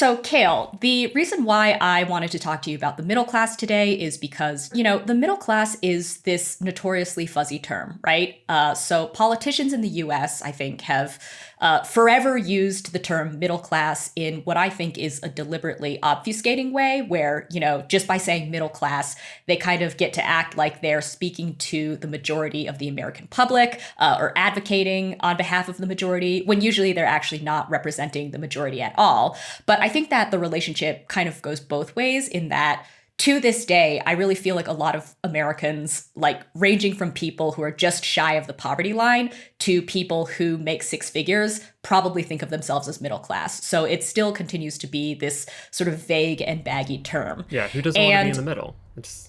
So, Kale, the reason why I wanted to talk to you about the middle class today is because, the middle class is this notoriously fuzzy term, right? So, politicians in the US, I think, have forever used the term middle class in what I think is a deliberately obfuscating way, where, just by saying middle class, they kind of get to act like they're speaking to the majority of the American public or advocating on behalf of the majority, when usually they're actually not representing the majority at all. But I think that the relationship kind of goes both ways in that to this day, I really feel like a lot of Americans, like ranging from people who are just shy of the poverty line to people who make six figures, probably think of themselves as middle class. So it still continues to be this sort of vague and baggy term. Yeah, who doesn't want to be in the middle?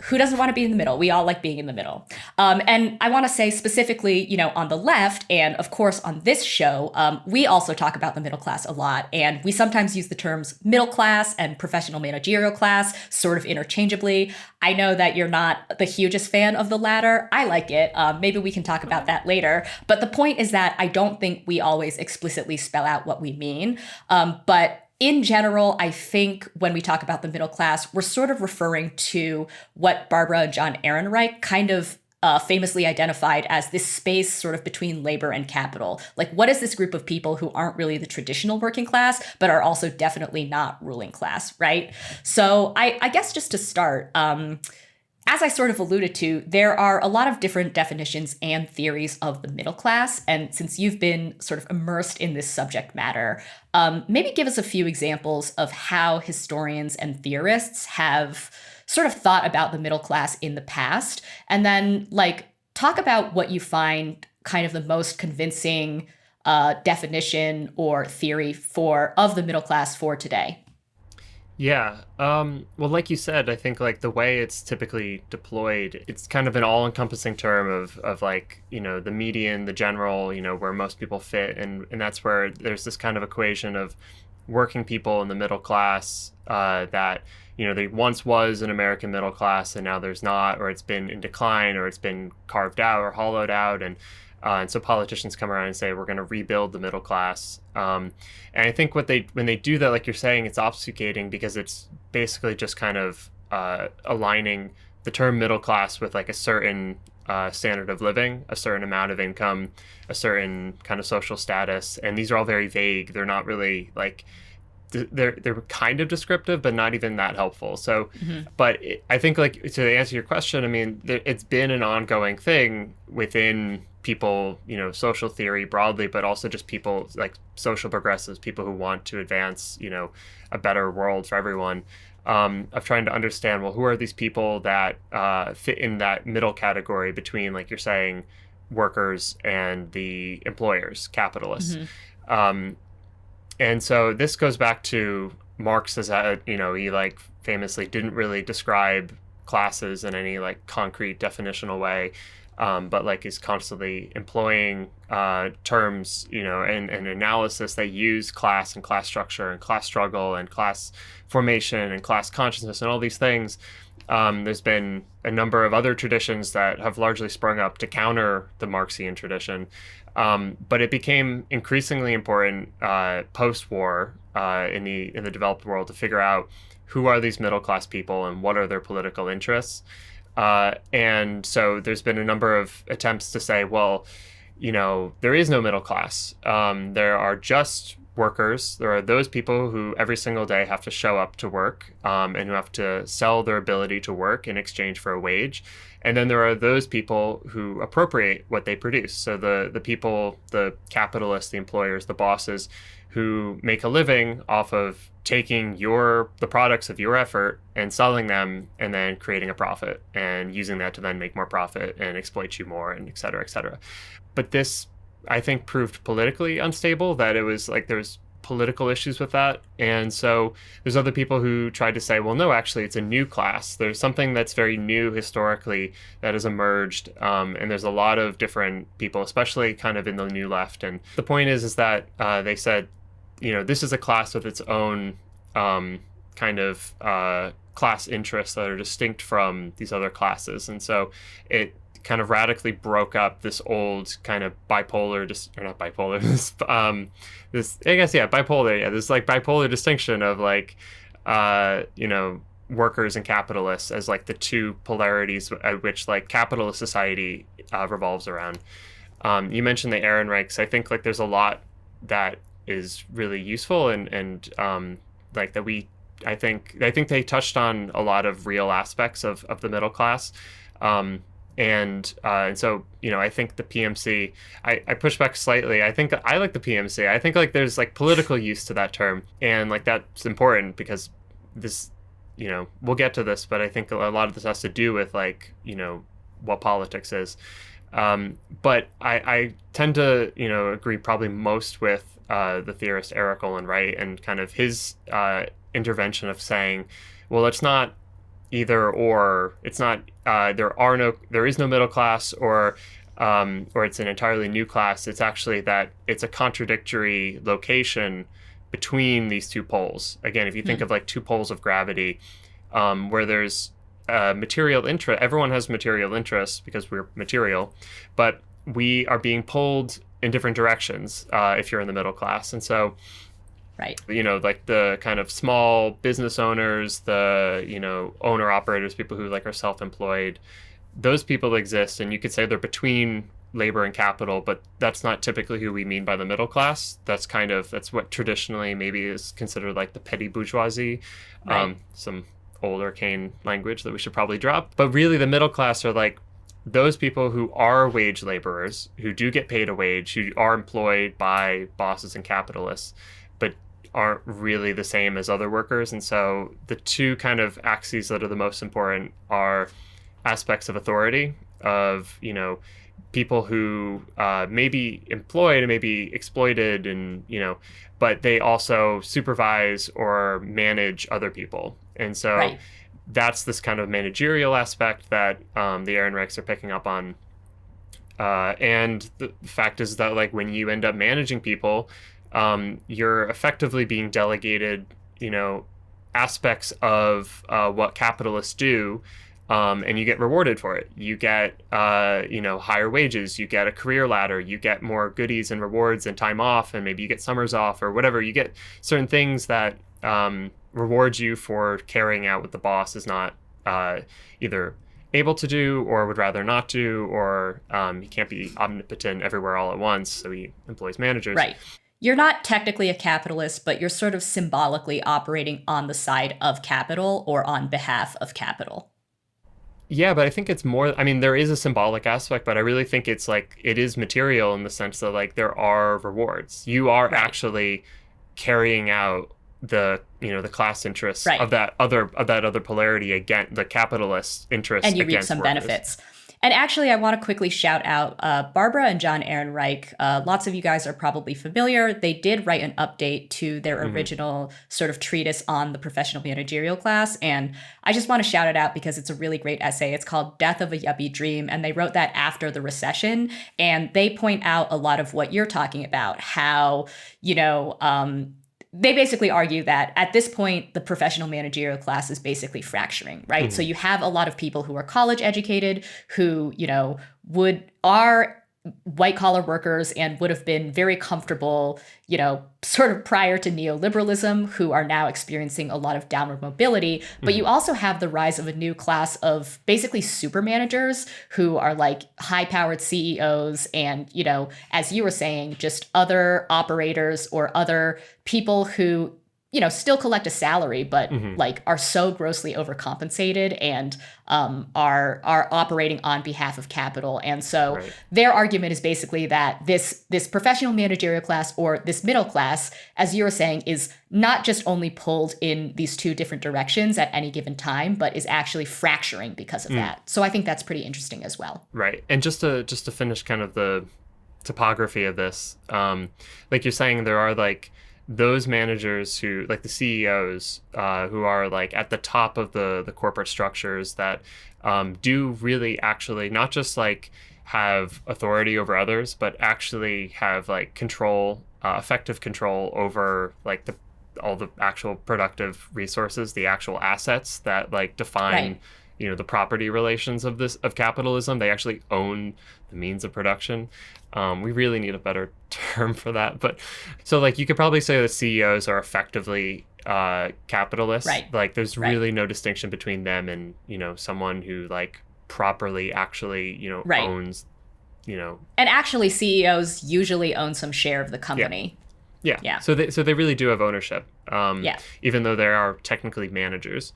Who doesn't want to be in the middle? We all like being in the middle. And I want to say specifically, on the left, and of course on this show, we also talk about the middle class a lot. And we sometimes use the terms middle class and professional managerial class sort of interchangeably. I know that you're not the hugest fan of the latter. I like it. Maybe we can talk about that later. But the point is that I don't think we always explicitly spell out what we mean. But in general, I think when we talk about the middle class, we're sort of referring to what Barbara and John Ehrenreich kind of famously identified as this space sort of between labor and capital. Like, what is this group of people who aren't really the traditional working class, but are also definitely not ruling class, right? So I guess just to start, as I sort of alluded to, there are a lot of different definitions and theories of the middle class. And since you've been sort of immersed in this subject matter, maybe give us a few examples of how historians and theorists have sort of thought about the middle class in the past. And then, talk about what you find kind of the most convincing definition or theory of the middle class for today. Yeah. Well, like you said, I think like the way it's typically deployed, it's kind of an all-encompassing term of like, the median, the general, where most people fit. And that's where there's this kind of equation of working people in the middle class that, there once was an American middle class and now there's not, or it's been in decline, or it's been carved out or hollowed out. And so politicians come around and say, we're going to rebuild the middle class. And I think when they do that, like you're saying, it's obfuscating because it's basically just kind of aligning the term middle class with like a certain standard of living, a certain amount of income, a certain kind of social status. And these are all very vague. They're not really like, they're kind of descriptive, but not even that helpful. So, but I think like to answer your question, I mean, it's been an ongoing thing within people, social theory broadly, but also just people like social progressives, people who want to advance, a better world for everyone, of trying to understand, well, who are these people that fit in that middle category between, like you're saying, workers and the employers, capitalists. And so this goes back to Marx as he like famously didn't really describe classes in any like concrete definitional way. But like is constantly employing terms, and analysis that use class and class structure and class struggle and class formation and class consciousness and all these things. There's been a number of other traditions that have largely sprung up to counter the Marxian tradition. But it became increasingly important post-war in the developed world to figure out who are these middle class people and what are their political interests. And so there's been a number of attempts to say, well, there is no middle class. There are just workers. There are those people who every single day have to show up to work and who have to sell their ability to work in exchange for a wage. And then there are those people who appropriate what they produce. So the people, the capitalists, the employers, the bosses who make a living off of taking the products of your effort and selling them and then creating a profit and using that to then make more profit and exploit you more and et cetera, et cetera. But this, I think, proved politically unstable, that it was like there's political issues with that. And so there's other people who tried to say, well, no, actually, it's a new class. There's something that's very new historically that has emerged. And there's a lot of different people, especially kind of in the new left. And the point is that they said, this is a class with its own kind of class interests that are distinct from these other classes. And so it kind of radically broke up this old kind of bipolar, or not bipolar, this I guess, yeah, bipolar, yeah, this like bipolar distinction of like, you know, workers and capitalists as like the two polarities at which like capitalist society revolves around. You mentioned the Ehrenreichs. I think like there's a lot that is really useful and like that I think they touched on a lot of real aspects of the middle class. And so, you know, I think the PMC, I push back slightly. I think I like the PMC. I think like there's like political use to that term, and like that's important because this, you know, we'll get to this, but I think a lot of this has to do with like, you know, what politics is. But I tend to, you know, agree probably most with the theorist Eric Olin Wright and kind of his intervention of saying, well, it's not either or. It's not there is no middle class or it's an entirely new class. It's actually that it's a contradictory location between these two poles. Again, if you think of like two poles of gravity, where there's material interest, everyone has material interests because we're material, but we are being pulled in different directions if you're in the middle class. And so, right, you know, like the kind of small business owners, the, you know, owner operators, people who like are self-employed, those people exist, and you could say they're between labor and capital, but that's not typically who we mean by the middle class. That's what traditionally maybe is considered like the Petit-Bourgeoisie, right. Some old arcane language that we should probably drop. But really the middle class are like those people who are wage laborers, who do get paid a wage, who are employed by bosses and capitalists, but aren't really the same as other workers. And so the two kind of axes that are the most important are aspects of authority, of, you know, people who may be employed and may be exploited, and, you know, but they also supervise or manage other people. And so Right. that's this kind of managerial aspect that the Ehrenreichs are picking up on. And the fact is that like when you end up managing people, you're effectively being delegated, you know, aspects of what capitalists do. And you get rewarded for it. You get, you know, higher wages. You get a career ladder. You get more goodies and rewards and time off, and maybe you get summers off or whatever. You get certain things that reward you for carrying out what the boss is not either able to do or would rather not do, or he can't be omnipotent everywhere all at once, so he employs managers. Right. You're not technically a capitalist, but you're sort of symbolically operating on the side of capital or on behalf of capital. Yeah, but I think it's more, I mean, there is a symbolic aspect, but I really think it's like, it is material in the sense that like there are rewards. You are Right. actually carrying out the, you know, the class interests Right. of that other polarity against the capitalist interests, And you reap against some workers. benefits. And actually, I want to quickly shout out Barbara and John Ehrenreich. Lots of you guys are probably familiar. They did write an update to their original sort of treatise on the professional managerial class. And I just want to shout it out because it's a really great essay. It's called Death of a Yuppie Dream. And they wrote that after the recession. And they point out a lot of what you're talking about, how, you know, they basically argue that at this point, the professional managerial class is basically fracturing, right? Mm-hmm. So you have a lot of people who are college educated, who, you know, are white collar workers and would have been very comfortable, you know, sort of prior to neoliberalism, who are now experiencing a lot of downward mobility. But you also have the rise of a new class of basically super managers who are like high powered CEOs and, you know, as you were saying, just other operators or other people who, you know, still collect a salary, but like are so grossly overcompensated and are operating on behalf of capital. And so their argument is basically that this professional managerial class or this middle class, as you were saying, is not just only pulled in these two different directions at any given time, but is actually fracturing because of that. So I think that's pretty interesting as well. Right. And just to finish kind of the topography of this, like you're saying, there are like those managers who, like the CEOs, who are like at the top of the corporate structures that do really actually not just like have authority over others, but actually have like control, effective control over like all the actual productive resources, the actual assets that like define, the property relations of capitalism. They actually own the means of production. We really need a better term for that. But so like you could probably say that CEOs are effectively capitalists. Right. Like there's really no distinction between them and, someone who like properly actually, Right. owns, And actually, CEOs usually own some share of the company. Yeah. Yeah. So they really do have ownership. Yeah. Even though they are technically managers.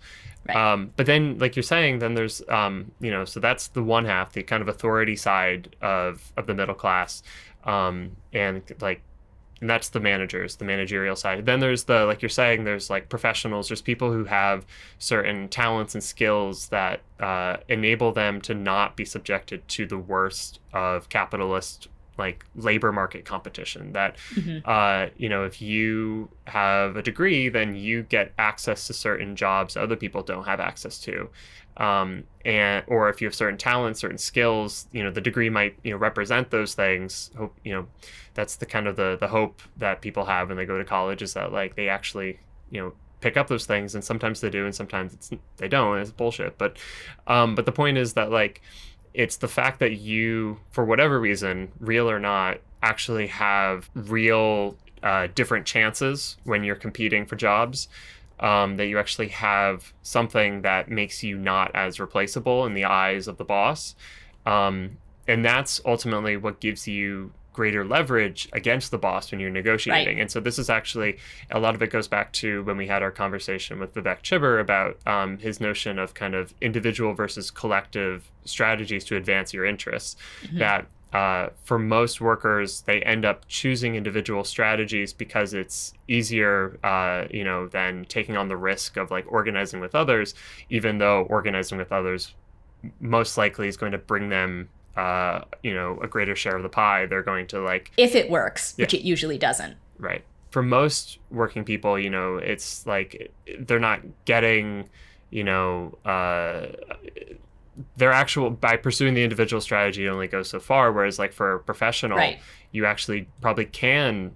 Right. But then, like you're saying, then there's, so that's the one half, the kind of authority side of the middle class. And that's the managers, the managerial side. Then there's like you're saying, there's like professionals, there's people who have certain talents and skills that enable them to not be subjected to the worst of capitalist like labor market competition. That if you have a degree, then you get access to certain jobs other people don't have access to, or if you have certain talents, certain skills, the degree might represent those things. That's the kind of the hope that people have when they go to college, is that like they actually pick up those things, and sometimes they do and sometimes they don't, and it's bullshit. But the point is that like it's the fact that you, for whatever reason, real or not, actually have real different chances when you're competing for jobs, that you actually have something that makes you not as replaceable in the eyes of the boss. And that's ultimately what gives you greater leverage against the boss when you're negotiating. Right. And so this is actually, a lot of it goes back to when we had our conversation with Vivek Chibber about his notion of kind of individual versus collective strategies to advance your interests. That for most workers, they end up choosing individual strategies because it's easier, than taking on the risk of like organizing with others, even though organizing with others most likely is going to bring them a greater share of the pie. They're going to like, if it works, which it usually doesn't. Right. For most working people, it's like they're not getting, their actual, by pursuing the individual strategy, it only goes so far. Whereas like for a professional, you actually probably can,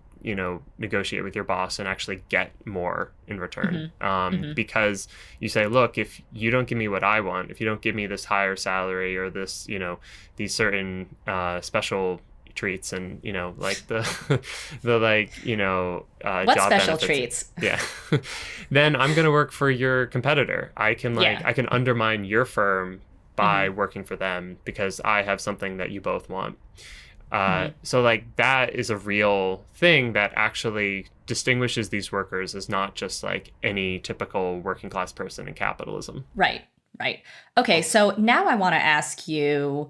negotiate with your boss and actually get more in return. Because you say, look, if you don't give me what I want, if you don't give me this higher salary or this, these certain special treats and, like the what job special benefits, treats? Yeah. Then I'm going to work for your competitor. I can I can undermine your firm by working for them because I have something that you both want. So like that is a real thing that actually distinguishes these workers as not just like any typical working class person in capitalism. Right. Okay, so now I want to ask you,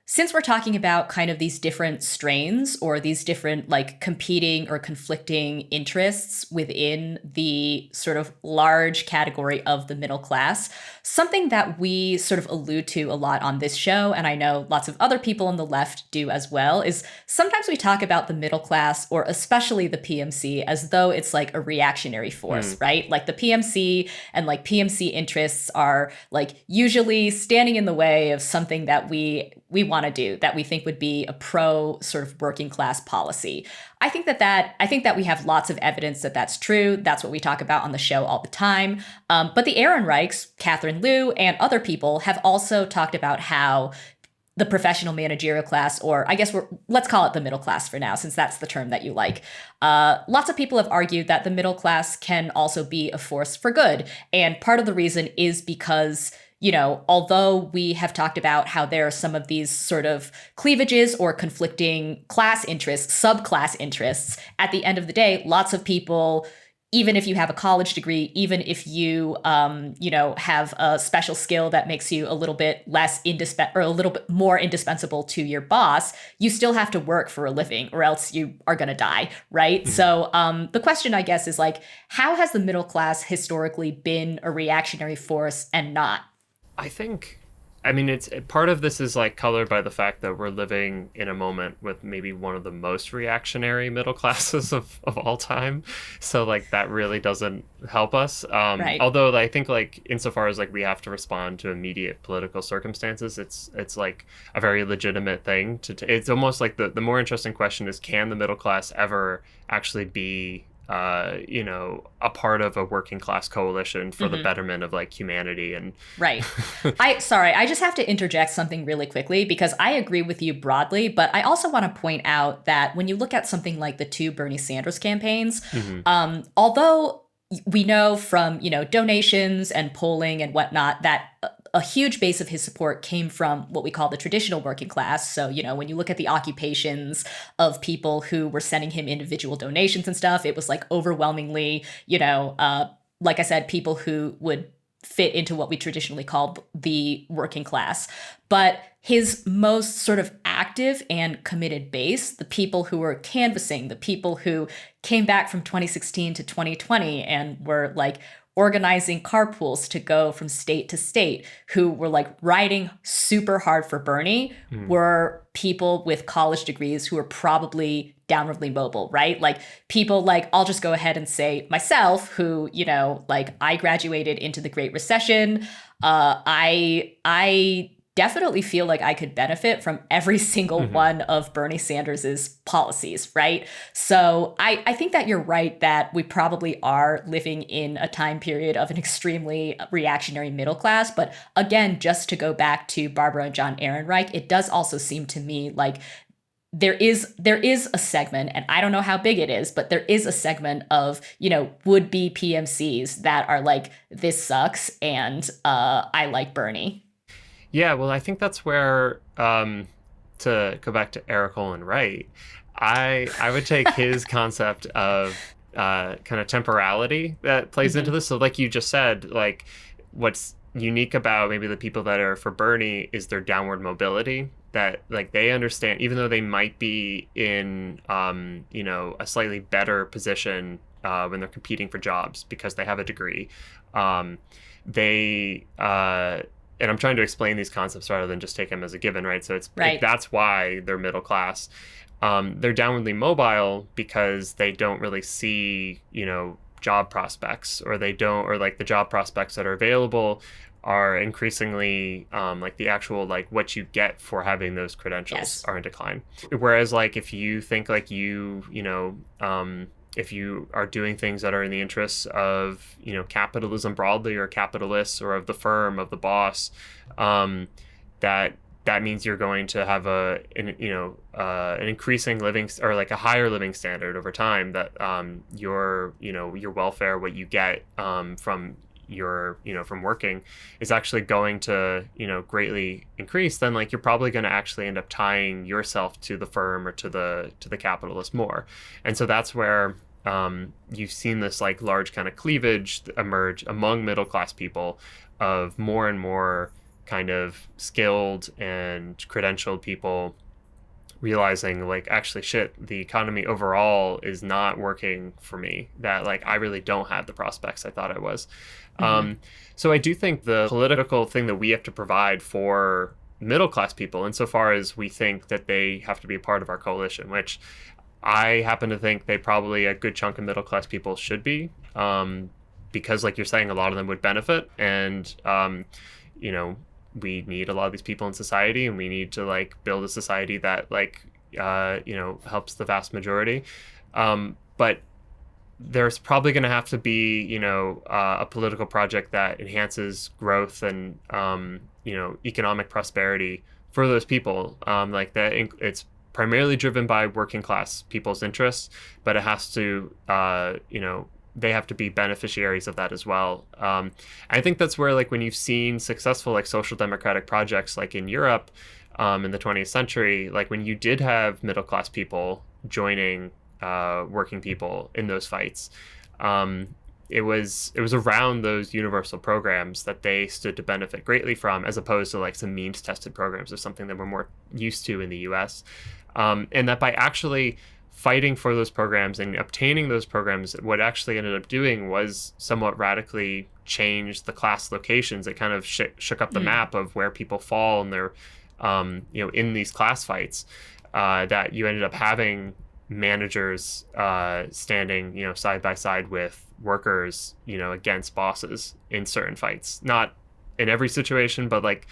since we're talking about kind of these different strains or these different like competing or conflicting interests within the sort of large category of the middle class, something that we sort of allude to a lot on this show, and I know lots of other people on the left do as well, is sometimes we talk about the middle class, or especially the PMC, as though it's like a reactionary force, right? Like the PMC and like PMC interests are like usually standing in the way of something that we want to do, that we think would be a pro sort of working class policy. I think that we have lots of evidence that that's true. That's what we talk about on the show all the time. But the Ehrenreichs, Catherine Liu, and other people have also talked about how the professional managerial class, or I guess let's call it the middle class for now, since that's the term that you like. Lots of people have argued that the middle class can also be a force for good. And part of the reason is because although we have talked about how there are some of these sort of cleavages or conflicting class interests, subclass interests, at the end of the day, lots of people, even if you have a college degree, even if you, have a special skill that makes you a little bit or a little bit more indispensable to your boss, you still have to work for a living or else you are going to die, right? So the question, I guess, is like, how has the middle class historically been a reactionary force and not? It's part of this is like colored by the fact that we're living in a moment with maybe one of the most reactionary middle classes of all time. So like that really doesn't help us. Right. Although I think like insofar as like we have to respond to immediate political circumstances, it's like a very legitimate thing it's almost like the more interesting question is, can the middle class ever actually be a part of a working class coalition for the Mm-hmm. betterment of like humanity. And Right. I just have to interject something really quickly because I agree with you broadly, but I also want to point out that when you look at something like the two Bernie Sanders campaigns, Mhm. although we know from, donations and polling and whatnot that a huge base of his support came from what we call the traditional working class. So, when you look at the occupations of people who were sending him individual donations and stuff, it was like overwhelmingly, like I said, people who would fit into what we traditionally call the working class. But his most sort of active and committed base, the people who were canvassing, the people who came back from 2016 to 2020 and were like organizing carpools to go from state to state, who were like riding super hard for Bernie, Mhm. were people with college degrees who were probably downwardly mobile, right? Like people like, I'll just go ahead and say myself, who, like I graduated into the Great Recession. I definitely feel like I could benefit from every single Mhm. one of Bernie Sanders's policies, right? So I think that you're right that we probably are living in a time period of an extremely reactionary middle class. But again, just to go back to Barbara and John Ehrenreich, it does also seem to me like there is a segment, and I don't know how big it is, but there is a segment of, would be PMCs that are like, this sucks and I like Bernie. Yeah, well, I think that's where, to go back to Eric Olin Wright, I would take his concept of kind of temporality that plays into Hmm. this. So, like you just said, like what's unique about maybe the people that are for Bernie is their downward mobility. That like they understand, even though they might be in, a slightly better position when they're competing for jobs because they have a degree. Um, they and I'm trying to explain these concepts rather than just take them as a given, right? So Right. that's why they're middle class. They're downwardly mobile because they don't really see, job prospects, or they don't, or like the job prospects that are available are increasingly like the actual like what you get for having those credentials Yes. are in decline. Whereas like if you think like if you are doing things that are in the interests of capitalism broadly, or capitalists, or of the firm, of the boss, that that means you're going to have an increasing living, or like a higher living standard over time, that your welfare, what you get from your from working, is actually going to greatly increase. Then like you're probably going to actually end up tying yourself to the firm, or to the capitalist more. And so that's where you've seen this like large kind of cleavage emerge among middle class people, of more and more kind of skilled and credentialed people realizing like, actually shit, the economy overall is not working for me, that like I really don't have the prospects I thought I was. Hmm. um, so I do think the political thing that we have to provide for middle class people, insofar as we think that they have to be a part of our coalition, which I happen to think they probably, a good chunk of middle class people should be, because like you're saying, a lot of them would benefit. And you know we need a lot of these people in society, and we need to like build a society that like helps the vast majority. But there's probably going to have to be a political project that enhances growth and economic prosperity for those people, like that. It's primarily driven by working class people's interests, but it has to they have to be beneficiaries of that as well. I think that's where, like, when you've seen successful like social democratic projects like in Europe in the 20th century, like when you did have middle class people joining working people in those fights, it was around those universal programs that they stood to benefit greatly from, as opposed to like some means tested programs or something that we're more used to in the US. And that by actually fighting for those programs and obtaining those programs, what actually ended up doing was somewhat radically change the class locations. It kind of shook up the Mm. map of where people fall in their, in these class fights. That you ended up having managers standing, side by side with workers, against bosses in certain fights. Not in every situation, but like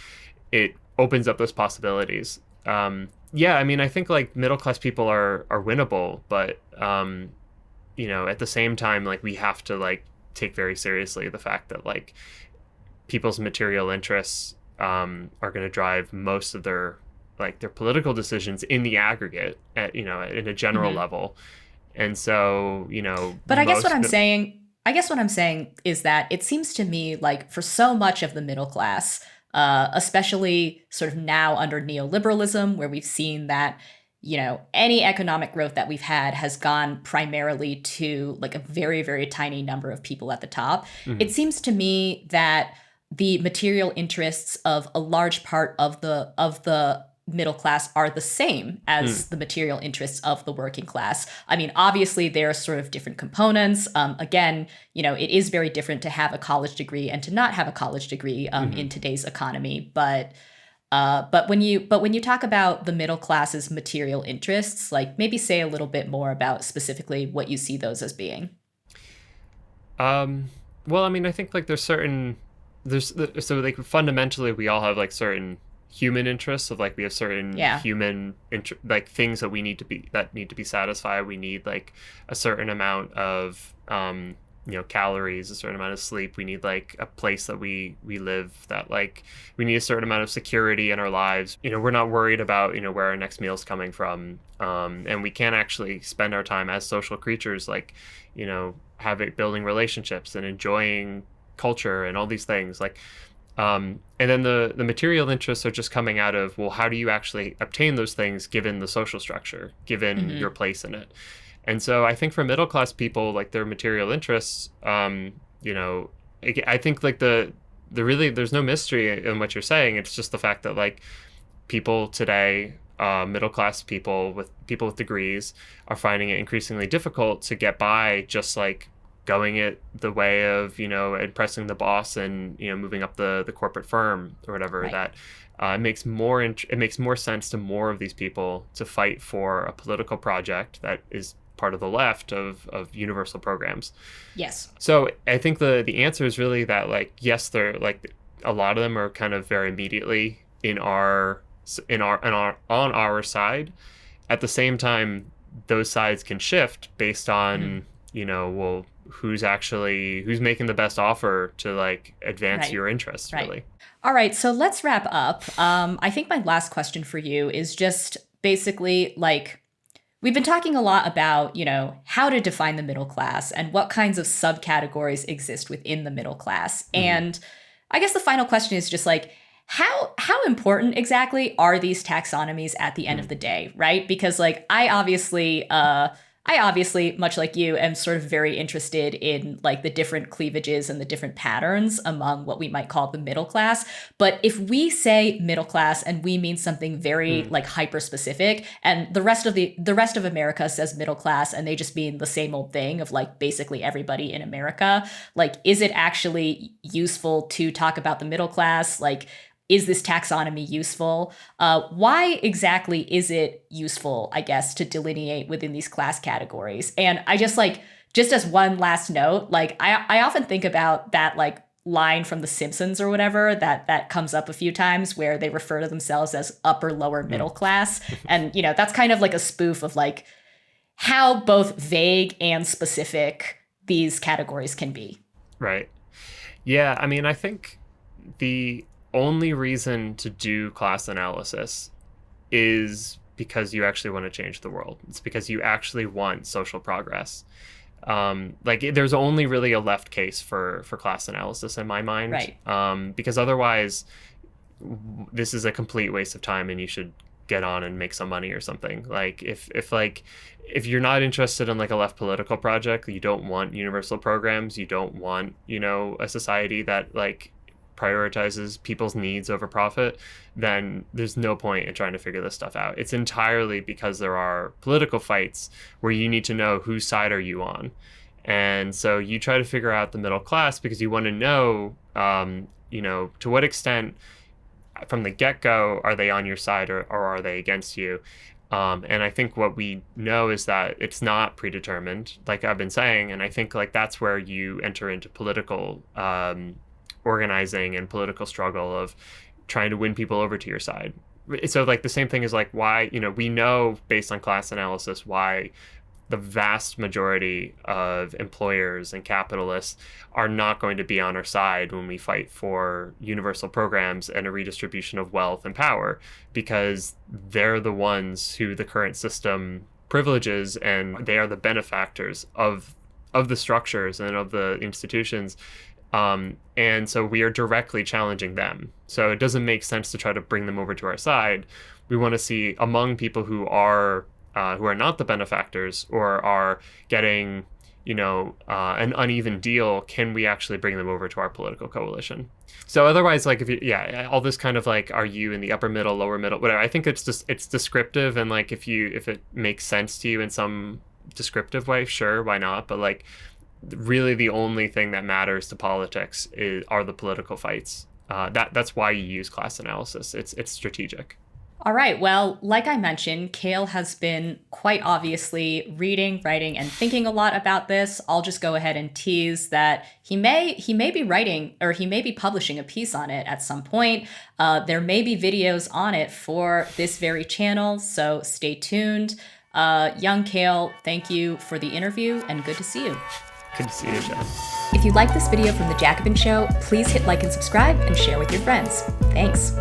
it opens up those possibilities. Yeah, I mean, I think like middle class people are winnable, but at the same time, like, we have to like take very seriously the fact that like people's material interests are going to drive most of their political decisions in the aggregate at in a general level. And so, But I guess what I'm saying is that it seems to me like for so much of the middle class, especially sort of now under neoliberalism, where we've seen that, any economic growth that we've had has gone primarily to like a very, very tiny number of people at the top. It seems to me that the material interests of a large part of the middle class are the same as the material interests of the working class. I mean, obviously, there are sort of different components. Again, it is very different to have a college degree and to not have a college degree in today's economy. But when you talk about the middle class's material interests, like maybe say a little bit more about specifically what you see those as being. Well, I mean, I think like so like fundamentally we all have like certain human interests of like we have certain human like things that need to be satisfied. We need like a certain amount of calories, a certain amount of sleep. We need like a place that we live, that like we need a certain amount of security in our lives. We're not worried about where our next meal is coming from, and we can't actually spend our time as social creatures like building relationships and enjoying culture and all these things like and then the material interests are just coming out of, well, how do you actually obtain those things given the social structure, given your place in it. And so I think for middle class people, like their material interests, I think like the really, there's no mystery in what you're saying. It's just the fact that like people today, middle class people with degrees, are finding it increasingly difficult to get by just like going it the way of impressing the boss and moving up the corporate firm or whatever. Right. That it makes more sense to more of these people to fight for a political project that is part of the left of universal programs. Yes. So I think the answer is really that like yes, they're like a lot of them are kind of very immediately on our side. At the same time, those sides can shift based on well, who's making the best offer to like advance your interests, really. All right, so let's wrap up. I think my last question for you is just basically like, we've been talking a lot about, how to define the middle class and what kinds of subcategories exist within the middle class. And I guess the final question is just like, how important exactly are these taxonomies at the end of the day, right? Because like I obviously, much like you, am sort of very interested in like the different cleavages and the different patterns among what we might call the middle class. But if we say middle class and we mean something very like hyper specific, and the rest of America says middle class and they just mean the same old thing of like basically everybody in America, like is it actually useful to talk about the middle class? Like, is this taxonomy useful? Why exactly is it useful, I guess, to delineate within these class categories? And I just as one last note, like I often think about that like line from The Simpsons or whatever that comes up a few times where they refer to themselves as upper, lower, middle class. And, that's kind of like a spoof of like how both vague and specific these categories can be. Right. Yeah. I mean, I think the only reason to do class analysis is because you actually want to change the world. It's because you actually want social progress. Like there's only really a left case for class analysis in my mind. Right. Because otherwise this is a complete waste of time and you should get on and make some money or something. Like if you're not interested in like a left political project, you don't want universal programs, you don't want, a society that like prioritizes people's needs over profit, then there's no point in trying to figure this stuff out. It's entirely because there are political fights where you need to know whose side are you on. And so you try to figure out the middle class because you want to know, to what extent from the get-go are they on your side or are they against you? And I think what we know is that it's not predetermined, like I've been saying. And I think like that's where you enter into political organizing and political struggle of trying to win people over to your side. So like the same thing is like why, we know based on class analysis why the vast majority of employers and capitalists are not going to be on our side when we fight for universal programs and a redistribution of wealth and power, because they're the ones who the current system privileges, and they are the benefactors of the structures and of the institutions. And so we are directly challenging them. So it doesn't make sense to try to bring them over to our side. We want to see among people who are not the benefactors or are getting, an uneven deal, can we actually bring them over to our political coalition? So otherwise, like, all this kind of like, are you in the upper middle, lower middle, whatever, I think it's descriptive. And like, if it makes sense to you in some descriptive way, sure, why not? But like, really the only thing that matters to politics are the political fights. That's why you use class analysis. It's strategic. All right. Well, like I mentioned, Cale has been quite obviously reading, writing, and thinking a lot about this. I'll just go ahead and tease that he may be writing, or he may be publishing a piece on it at some point. There may be videos on it for this very channel, so stay tuned. Young Cale, thank you for the interview, and good to see you. Good to see you, Jen. If you like this video from The Jacobin Show, please hit like and subscribe and share with your friends. Thanks.